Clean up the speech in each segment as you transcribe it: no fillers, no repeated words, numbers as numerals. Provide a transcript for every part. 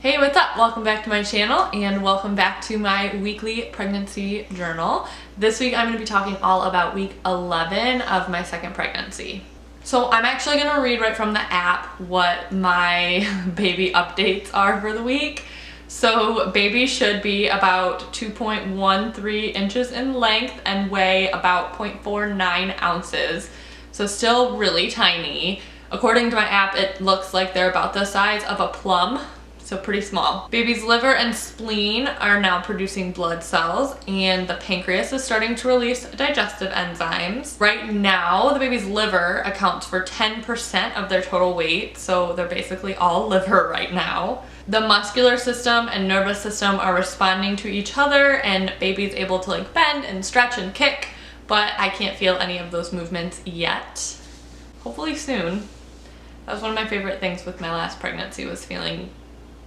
Hey, what's up? Welcome back to my channel and welcome back to my weekly pregnancy journal. This week I'm going to be talking all about week 11 of my second pregnancy. So I'm actually going to read right from the app what my baby updates are for the week. So baby should be about 2.13 inches in length and weigh about 0.49 ounces. So still really tiny. According to my app, it looks like they're about the size of a plum. So pretty small. Baby's liver and spleen are now producing blood cells and the pancreas is starting to release digestive enzymes. Right now, the baby's liver accounts for 10% of their total weight, so they're basically all liver right now. The muscular system and nervous system are responding to each other and baby's able to like bend and stretch and kick, but I can't feel any of those movements yet. Hopefully soon. That was one of my favorite things with my last pregnancy, was feeling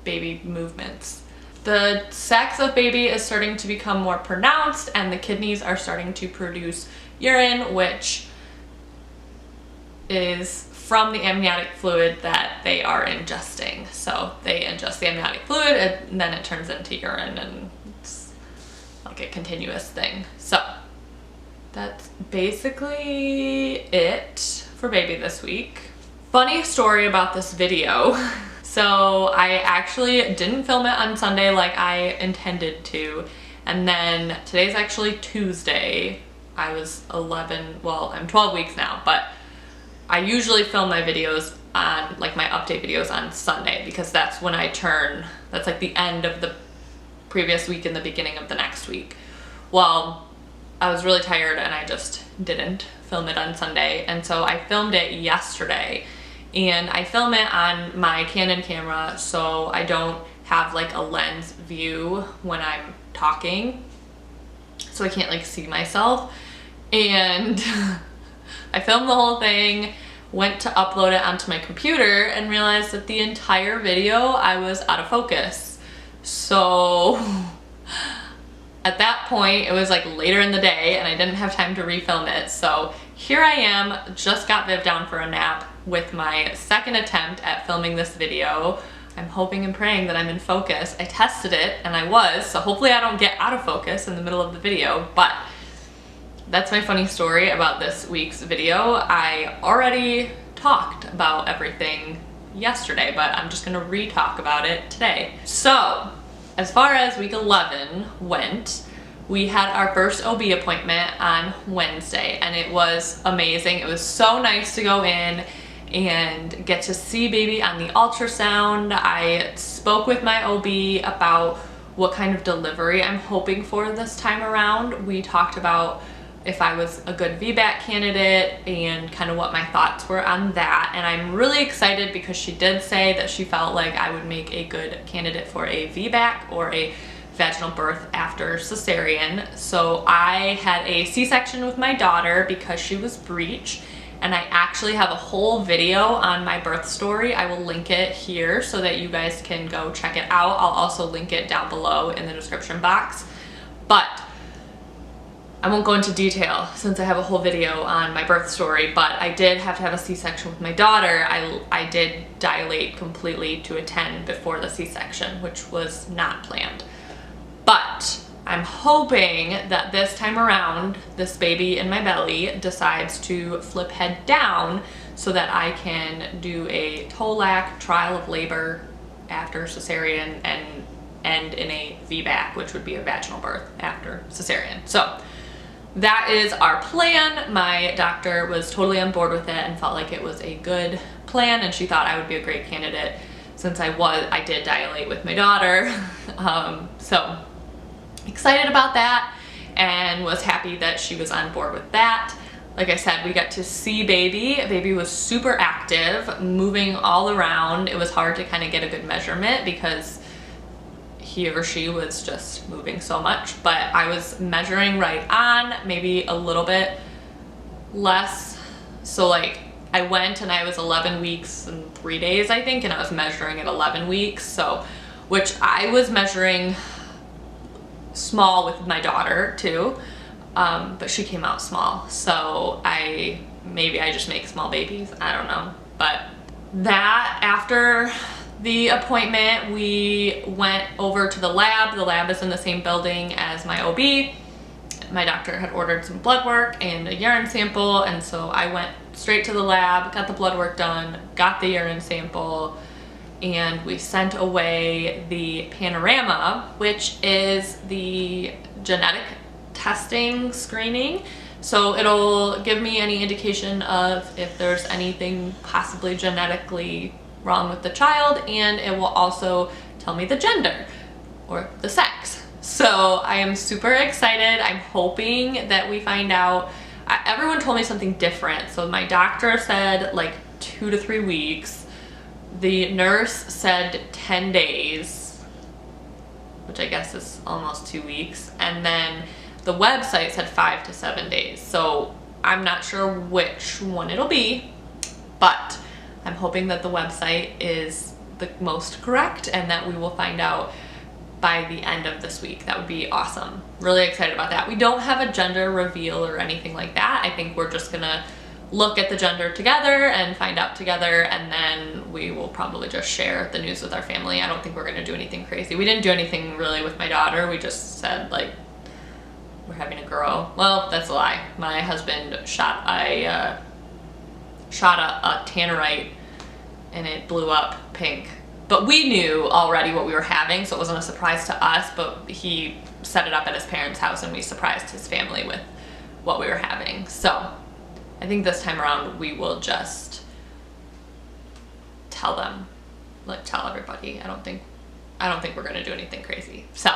baby movements. The sex of baby is starting to become more pronounced and the kidneys are starting to produce urine, which is from the amniotic fluid that they are ingesting. So they ingest the amniotic fluid and then it turns into urine and it's like a continuous thing. So that's basically it for baby this week. Funny story about this video. So I actually didn't film it on Sunday like I intended to, and then today's actually Tuesday. I was 11, well, I'm 12 weeks now, but I usually film my videos on, like my update videos on Sunday because that's when I turn, that's like the end of the previous week and the beginning of the next week. Well, I was really tired and I just didn't film it on Sunday, and so I filmed it yesterday. And I film it on my Canon camera so I don't have like a lens view when I'm talking, so I can't like see myself. And I filmed the whole thing, went to upload it onto my computer and realized that the entire video I was out of focus. So at that point it was like later in the day and I didn't have time to refilm it. So here I am, just got Viv down for a nap with my second attempt at filming this video. I'm hoping and praying that I'm in focus. I tested it and I was, so hopefully I don't get out of focus in the middle of the video, but that's my funny story about this week's video. I already talked about everything yesterday, but I'm just gonna re-talk about it today. So, as far as week 11 went, we had our first OB appointment on Wednesday and it was amazing. It was so nice to go in and get to see baby on the ultrasound. I spoke with my OB about what kind of delivery I'm hoping for this time around. We talked about if I was a good VBAC candidate and kind of what my thoughts were on that. And I'm really excited because she did say that she felt like I would make a good candidate for a VBAC or a vaginal birth after cesarean. So I had a C-section with my daughter because she was breech, and I actually have a whole video on my birth story. I will link it here so that you guys can go check it out. I'll also link it down below in the description box. But I won't go into detail since I have a whole video on my birth story, but I did have to have a C-section with my daughter. I did dilate completely to a 10 before the C-section, which was not planned. But I'm hoping that this time around, this baby in my belly decides to flip head down so that I can do a TOLAC, trial of labor after cesarean, and end in a VBAC, which would be a vaginal birth after cesarean. So that is our plan. My doctor was totally on board with it and felt like it was a good plan, and she thought I would be a great candidate since I did dilate with my daughter. So excited about that and was happy that she was on board with that. Like I said, we got to see baby. Baby was super active, moving all around. It was hard to kind of get a good measurement because he or she was just moving so much, but I was measuring right on, maybe a little bit less. So like I went and I was 11 weeks and 3 days, I think, and I was measuring at 11 weeks. So, which I was measuring small with my daughter too, but she came out small. So maybe I just make small babies, I don't know. But that, after the appointment, we went over to the lab. The lab is in the same building as my OB. My doctor had ordered some blood work and a urine sample, and so I went straight to the lab, got the blood work done, got the urine sample, and we sent away the Panorama, which is the genetic testing screening. So it'll give me any indication of if there's anything possibly genetically wrong with the child, and it will also tell me the gender or the sex. So I am super excited. I'm hoping that we find out. Everyone told me something different. So my doctor said like 2 to 3 weeks. The nurse said 10 days, which I guess is almost 2 weeks. And then the website said 5 to 7 days. So I'm not sure which one it'll be, but I'm hoping that the website is the most correct and that we will find out by the end of this week. That would be awesome. Really excited about that. We don't have a gender reveal or anything like that. I think we're just gonna look at the gender together and find out together, and then we will probably just share the news with our family. I don't think we're gonna do anything crazy. We didn't do anything really with my daughter. We just said like, we're having a girl. Well, that's a lie. My husband shot a tannerite and it blew up pink. But we knew already what we were having, so it wasn't a surprise to us, but he set it up at his parents' house and we surprised his family with what we were having. So I think this time around we will just tell them, like tell everybody. I don't think we're gonna do anything crazy. So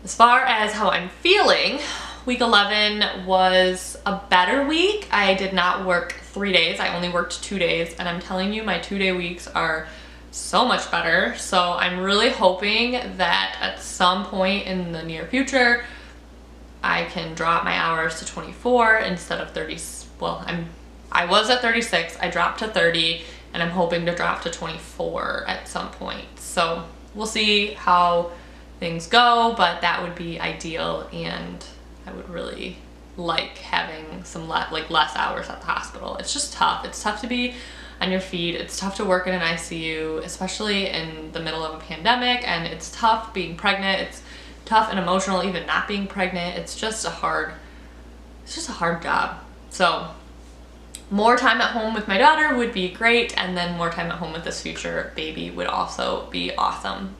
as far as how I'm feeling, week 11 was a better week. I did not work 3 days. I only worked 2 days, and I'm telling you, my 2-day weeks are so much better. So I'm really hoping that at some point in the near future, I can drop my hours to 24 instead of 30. Well, I was at 36, I dropped to 30, and I'm hoping to drop to 24 at some point. So we'll see how things go, but that would be ideal, and I would really like having some less hours at the hospital. It's just tough. It's tough to be on your feet. It's tough to work in an ICU, especially in the middle of a pandemic, and it's tough being pregnant. It's tough and emotional even not being pregnant. It's just a hard job. So more time at home with my daughter would be great, and then more time at home with this future baby would also be awesome.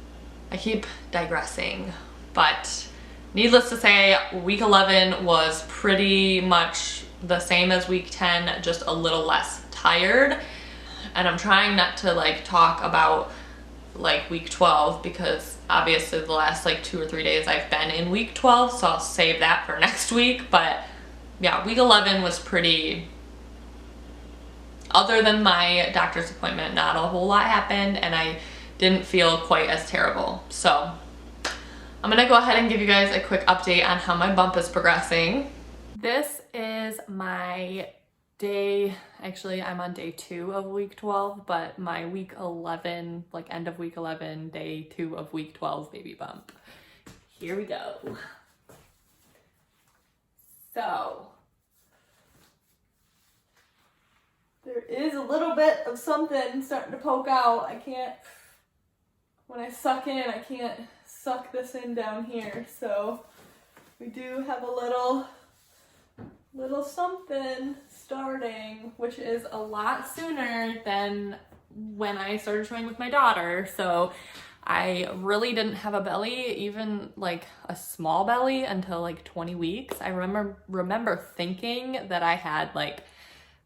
I keep digressing, but needless to say, week 11 was pretty much the same as week 10, just a little less tired. And I'm trying not to like talk about like week 12 because obviously the last like 2 or 3 days I've been in week 12, so I'll save that for next week. But yeah, week 11 was pretty, other than my doctor's appointment, not a whole lot happened, and I didn't feel quite as terrible. So I'm gonna go ahead and give you guys a quick update on how my bump is progressing. This is my day, actually I'm on day 2 of week 12, but my week 11, like end of week 11, day 2 of week 12 baby bump. Here we go. So there is a little bit of something starting to poke out. I can't, when I suck in, I can't suck this in down here. So we do have a little something starting, which is a lot sooner than when I started showing with my daughter. So I really didn't have a belly, even like a small belly, until like 20 weeks. I remember thinking that I had like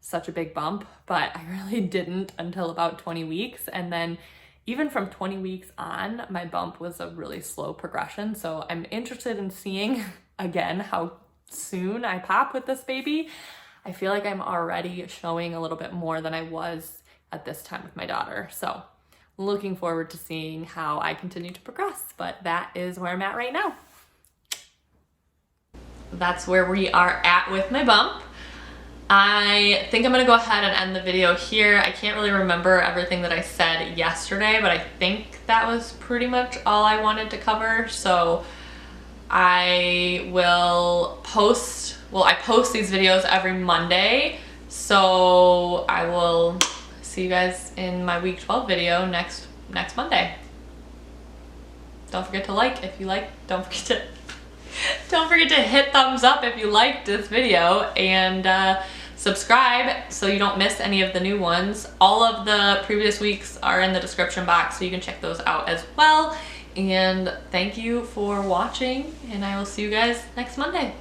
such a big bump, but I really didn't until about 20 weeks. And then even from 20 weeks on, my bump was a really slow progression. So I'm interested in seeing again how soon I pop with this baby. I feel like I'm already showing a little bit more than I was at this time with my daughter. So looking forward to seeing how I continue to progress, but that is where I'm at right now. That's where we are at with my bump. I think I'm gonna go ahead and end the video here. I can't really remember everything that I said yesterday, but I think that was pretty much all I wanted to cover. So I will post, I post these videos every Monday. So I will see you guys in my week 12 video next Monday. Don't forget to like if you like. Don't forget to hit thumbs up if you liked this video, and subscribe so you don't miss any of the new ones. All of the previous weeks are in the description box, so you can check those out as well. And thank you for watching, and I will see you guys next Monday.